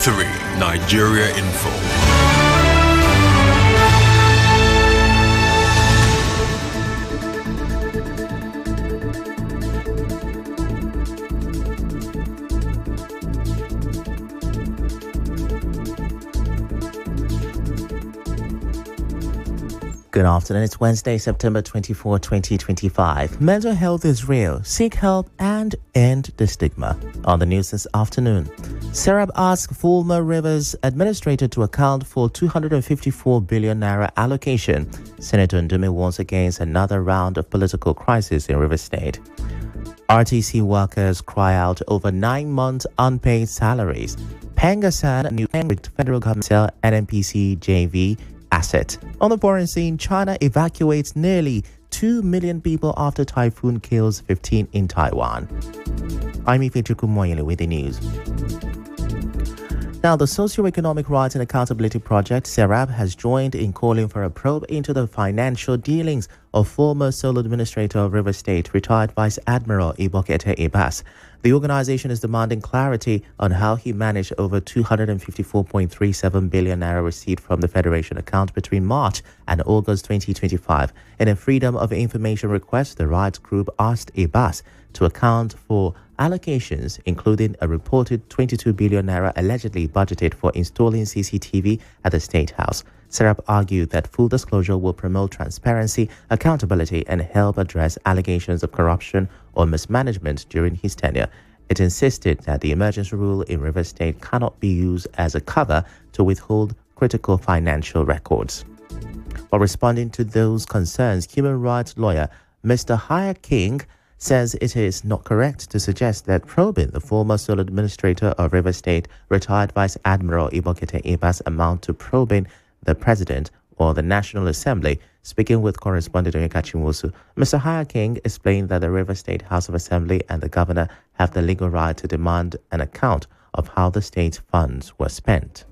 3. Nigeria Info. Good afternoon. It's Wednesday, September 24, 2025. Mental health is real. Seek help and end the stigma. On the news this afternoon, Serap asks former Rivers Administrator to account for 254 billion naira allocation. Senator Ndume warns against another round of political crisis in Rivers State. RTC workers cry out over 9 months unpaid salaries. Pengasan, new federal government sell NNPC JV asset. On the foreign scene, China evacuates nearly 2 million people after typhoon kills 15 in Taiwan. I'm Ifechukwu Muonyili with the news. Now, the Socio-Economic Rights and Accountability Project, SERAP, has joined in calling for a probe into the financial dealings of former sole administrator of Rivers State, retired Vice Admiral Ibokete Ibas. The organization is demanding clarity on how he managed over 254.37 billion naira received from the Federation account between March and August 2025. In a Freedom of Information request, the rights group asked Ibas to account for allocations, including a reported 22 billion naira allegedly budgeted for installing CCTV at the State House. Serap argued that full disclosure will promote transparency, accountability, and help address allegations of corruption or mismanagement during his tenure. It insisted that the emergency rule in Rivers State cannot be used as a cover to withhold critical financial records. While responding to those concerns, human rights lawyer Mr. Haya King says it is not correct to suggest that probing the former sole administrator of Rivers State, retired Vice Admiral Ibokete Ibas, amount to probing the President or the National Assembly. Speaking with correspondent Onyeka Chinwosu, Mr. Haya King explained that the Rivers State House of Assembly and the governor have the legal right to demand an account of how the state's funds were spent.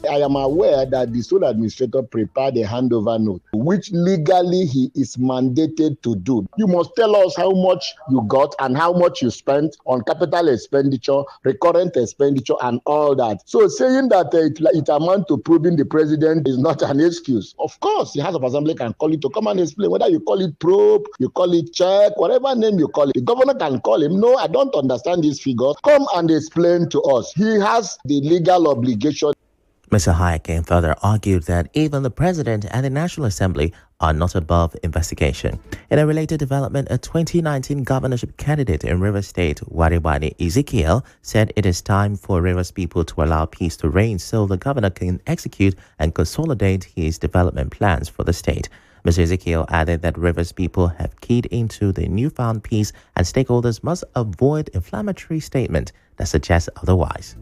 I am aware that the sole administrator prepared a handover note, which legally he is mandated to do. You must tell us how much you got and how much you spent on capital expenditure, recurrent expenditure, and all that. So saying that it amounts to proving the president is not an excuse. Of course, the House of Assembly can call it to come and explain, whether you call it probe, you call it check, whatever name you call it. The governor can call him. No, I don't understand these figures. Come and explain to us. He has the legal obligation. Mr. Hayek further argued that even the President and the National Assembly are not above investigation. In a related development, a 2019 governorship candidate in Rivers State, Waribani Ezekiel, said it is time for Rivers people to allow peace to reign so the governor can execute and consolidate his development plans for the state. Mr. Ezekiel added that Rivers people have keyed into the newfound peace and stakeholders must avoid inflammatory statements that suggest otherwise.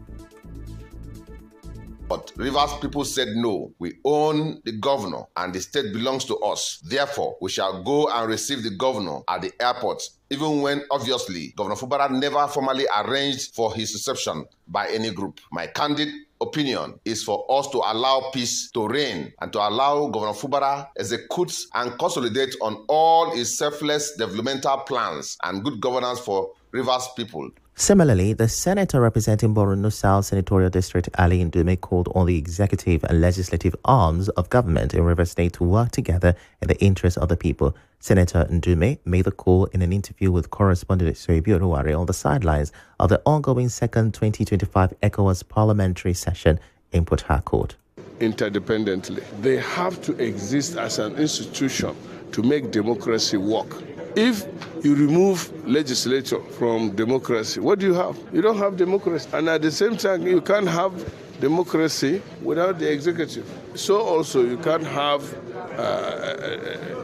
But Rivers people said no. We own the governor and the state belongs to us. Therefore, we shall go and receive the governor at the airport, even when obviously Governor Fubara never formally arranged for his reception by any group. My candid opinion is for us to allow peace to reign and to allow Governor Fubara execute and consolidate on all his selfless developmental plans and good governance for Rivers people. Similarly, the senator representing Borno South Senatorial District, Ali Ndume, called on the executive and legislative arms of government in Rivers State to work together in the interest of the people. Senator Ndume made the call in an interview with correspondent Soebi Oruwari on the sidelines of the ongoing second 2025 ECOWAS parliamentary session in Port Harcourt. Interdependently, they have to exist as an institution to make democracy work. If you remove legislature from democracy, what do you have? You don't have democracy. And at the same time, you can't have democracy without the executive. So also you can't have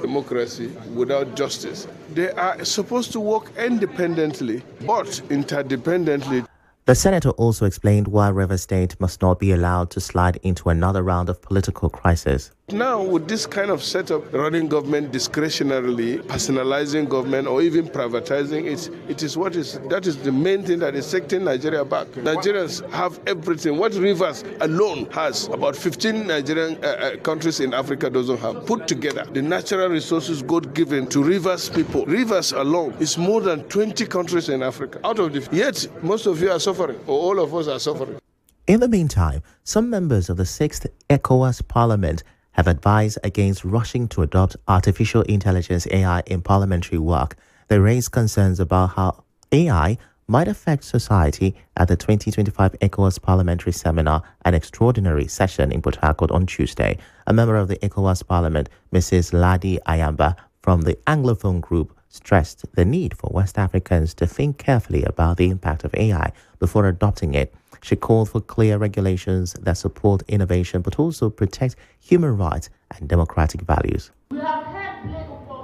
democracy without justice. They are supposed to work independently, but interdependently. The senator also explained why Rivers State must not be allowed to slide into another round of political crisis. Now, with this kind of setup, running government discretionarily, personalizing government, or even privatizing that is the main thing that is setting Nigeria back. Nigerians have everything. What Rivers alone has, about 15 Nigerian countries in Africa doesn't have. Put together, the natural resources God given to Rivers people. Rivers alone is more than 20 countries in Africa. Yet, most of you are suffering, or all of us are suffering. In the meantime, some members of the 6th ECOWAS Parliament have advised against rushing to adopt artificial intelligence AI in parliamentary work. They raised concerns about how AI might affect society at the 2025 ECOWAS Parliamentary Seminar and Extraordinary Session in Port Harcourt on Tuesday. A member of the ECOWAS Parliament, Mrs. Ladi Ayamba, from the Anglophone group, stressed the need for West Africans to think carefully about the impact of AI before adopting it. She called for clear regulations that support innovation but also protect human rights and democratic values. We have had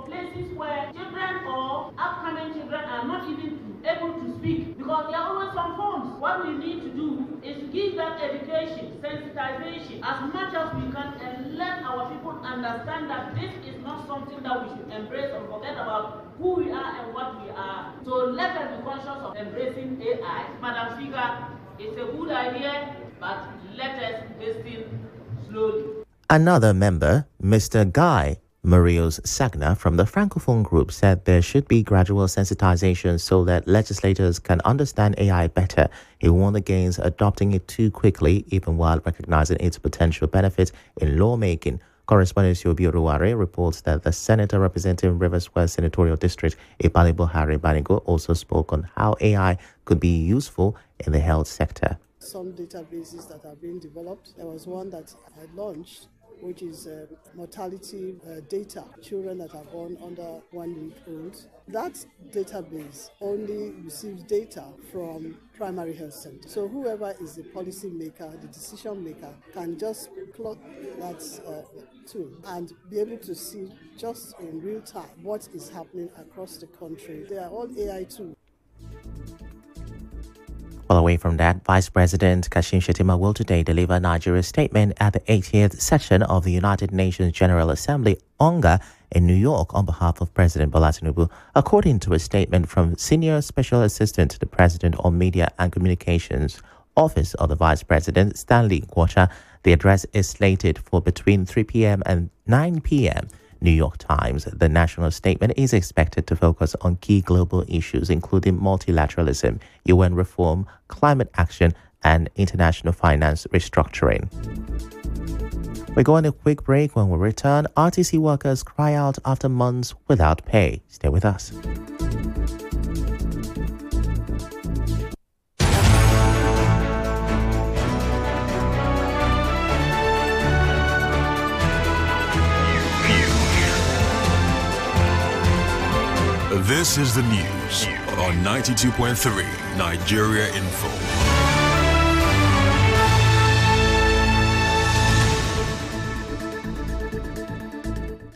places where children or upcoming children are not even able to speak because they are always on phones. What we need to do is to give them education, sensitization as much as we can, and let our people understand that this is not something that we should embrace or forget about who we are and what we are. So let us be conscious of embracing AI. Madam Speaker, it's a good idea, but let us listen slowly. Another member, Mr. Guy Marius Sagna from the Francophone group, said there should be gradual sensitization so that legislators can understand AI better. He warned against adopting it too quickly, even while recognizing its potential benefits in lawmaking. Correspondent Yobi Oruware reports that the senator representing Rivers West Senatorial District, Ibalibo Harry Banigo, also spoke on how AI could be useful in the health sector. Some databases that are being developed. There was one that I launched, which is mortality data, children that are born under 1 week old. That database only receives data from primary health center. So whoever is the policy maker, the decision maker, can just plug that tool and be able to see just in real time what is happening across the country. They are all AI tools. Well, away from that, Vice President Kashim Shettima will today deliver Nigeria's statement at the 80th session of the United Nations General Assembly, UNGA, in New York on behalf of President Bola Tinubu. According to a statement from Senior Special Assistant to the President on Media and Communications, Office of the Vice President, Stanley Kwacha, the address is slated for between 3 p.m. and 9 p.m. New York Times. The national statement is expected to focus on key global issues, including multilateralism, UN reform, climate action, and international finance restructuring. We go on a quick break. When we return, RTC workers cry out after months without pay. Stay with us. This is the news on 92.3 Nigeria Info.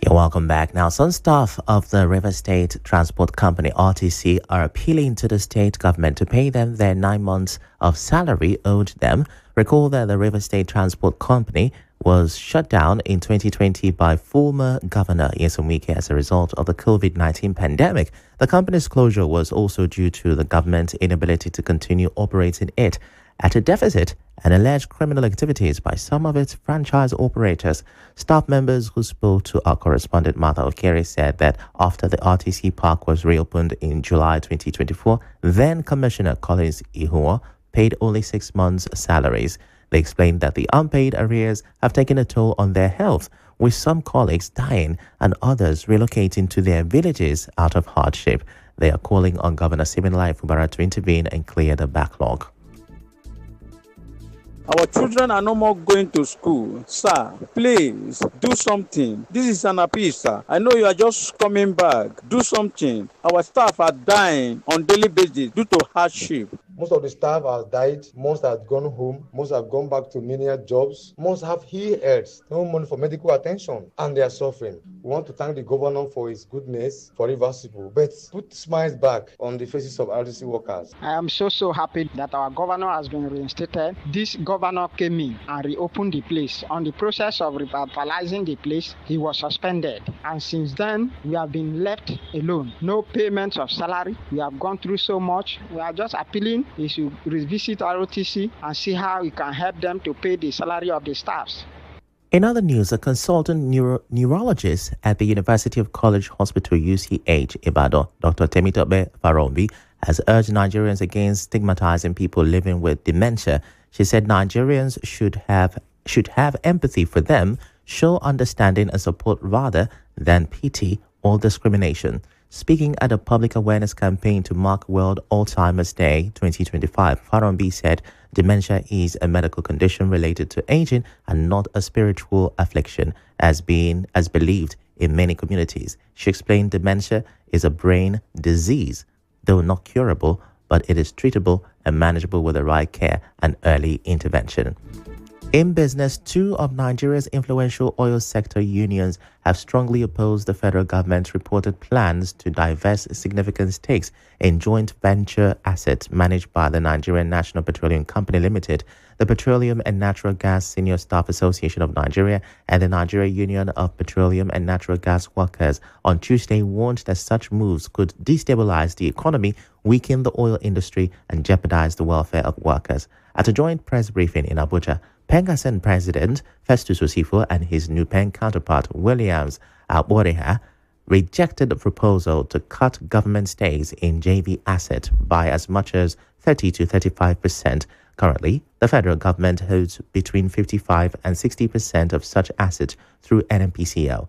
You're welcome back. Now, some staff of the River State Transport Company, RTC, are appealing to the state government to pay them their 9 months of salary owed them. Recall that the River State Transport Company was shut down in 2020 by former Governor Nyesom Wike as a result of the COVID-19 pandemic. The company's closure was also due to the government's inability to continue operating it at a deficit and alleged criminal activities by some of its franchise operators. Staff members who spoke to our correspondent Martha Okere said that after the RTC park was reopened in July 2024, then Commissioner Collins Ihuo paid only 6 months' salaries. They explained that the unpaid arrears have taken a toll on their health, with some colleagues dying and others relocating to their villages out of hardship. They are calling on Governor Siminalayi Fubara to intervene and clear the backlog. Our Children are no more going to school. Sir, please do something. This is an appeal, sir. I know you are just coming back. Do something. Our staff are dying on daily basis due to hardship. Most of the staff have died, most have gone home, most have gone back to menial jobs, most have ill health, no money for medical attention, and they are suffering. We want to thank the governor for his goodness, for reversible, but put smiles back on the faces of RDC workers. I am so happy that our governor has been reinstated. This governor came in and reopened the place. On the process of revitalizing the place, he was suspended. And since then, we have been left alone. No payment of salary. We have gone through so much. We are just appealing is to revisit ROTC and see how we can help them to pay the salary of the staffs. In other news, a consultant neurologist at the University of College Hospital UCH Ibadan, Dr. Temitope Farombi, has urged Nigerians against stigmatizing people living with dementia. She said Nigerians should have empathy for them, show understanding and support rather than pity or discrimination. Speaking at a public awareness campaign to mark World Alzheimer's Day 2025, Farombi said dementia is a medical condition related to aging and not a spiritual affliction, as believed in many communities. She explained dementia is a brain disease, though not curable, but it is treatable and manageable with the right care and early intervention. In business, two of Nigeria's influential oil sector unions have strongly opposed the federal government's reported plans to divest significant stakes in joint venture assets managed by the Nigerian National Petroleum Company Limited, the Petroleum and Natural Gas Senior Staff Association of Nigeria, and the Nigeria Union of Petroleum and Natural Gas Workers on Tuesday warned that such moves could destabilize the economy, weaken the oil industry, and jeopardize the welfare of workers. At a joint press briefing in Abuja, Pengasen President Festus Osifo and his New Pen counterpart Williams Aboreha rejected the proposal to cut government stakes in JV asset by as much as 30 to 35%. Currently, the federal government holds between 55 and 60% of such assets through NNPCL.